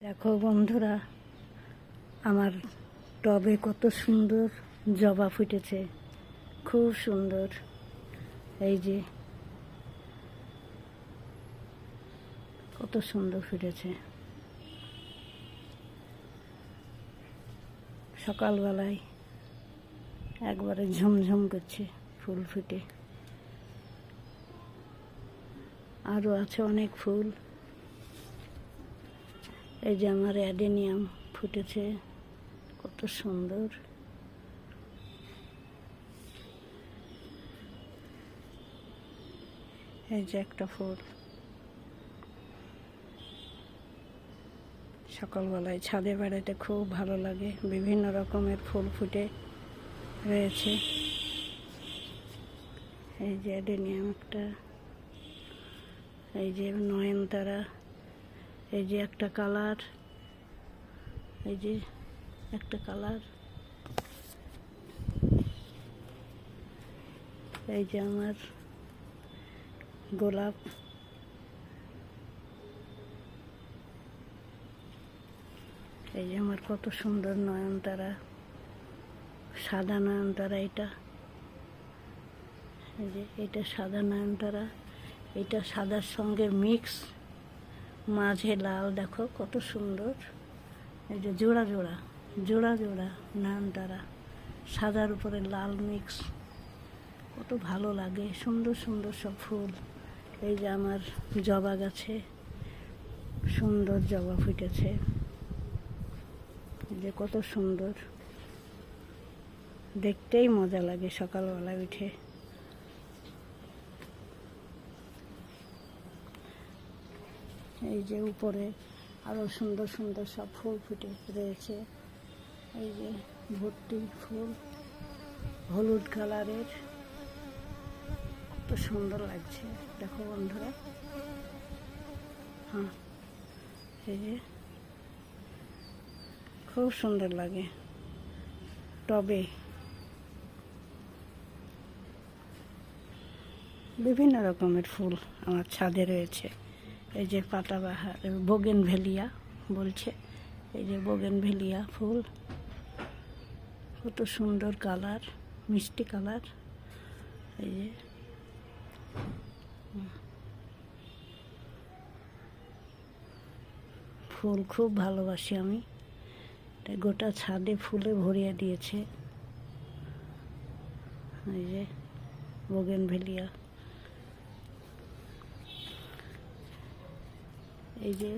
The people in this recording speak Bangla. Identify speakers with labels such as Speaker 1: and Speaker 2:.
Speaker 1: দেখো বন্ধুরা, আমার টবে কত সুন্দর জবা ফুটেছে, খুব সুন্দর। এই যে কত সুন্দর ফুটেছে। সকালবেলায় একবারে ঝুমঝুম করছে ফুল ফুটে। আরও আছে অনেক ফুল। এই যে আমার অ্যাডেনিয়াম ফুটেছে, কত সুন্দর। এই যে একটা ফুল। সকালবেলায় ছাদে বেড়াতে খুব ভালো লাগে, বিভিন্ন রকমের ফুল ফুটে রয়েছে। এই যে অ্যাডেনিয়াম একটা, এই যে নয়নতারা, এই যে একটা কালার, এই যে একটা কালার, এই যে আমার গোলাপ, এই যে আমার কত সুন্দর নয়নতারা, সাদা নয়নতারা। এই যে এটা সাদা নয়নতারা, এটা সাদার সঙ্গে মিক্স, মাঝে লাল। দেখো কত সুন্দর। এই যে জোড়া জোড়া জোড়া জোড়া নয়নতারা, সাদার উপরে লাল মিক্স, কত ভালো লাগে। সুন্দর সুন্দর সব ফুল। এই যে আমার জবা গাছে সুন্দর জবা ফুটেছে, যে কত সুন্দর, দেখতেই মজা লাগে সকালবেলা উঠে। এই যে উপরে আরো সুন্দর সুন্দর সব ফুল ফুটে রয়েছে। এই যে ভর্তি ফুল, হলুদ কালারের, কত সুন্দর লাগছে। দেখো বন্ধুরা, হ্যাঁ এই যে খুব সুন্দর লাগে। টবে বিভিন্ন রকমের ফুল আমার ছাদে রয়েছে। এই যে পাতাবাহার, বোগেনভেলিয়া বলছে, এই যে বোগেনভেলিয়া ফুল, কত সুন্দর কালার, মিষ্টি কালার। এই যে ফুল খুব ভালোবাসি আমি, তাই গোটা ছাদে ফুলে ভরিয়ে দিয়েছে। এই যে বোগেনভেলিয়া, এই যে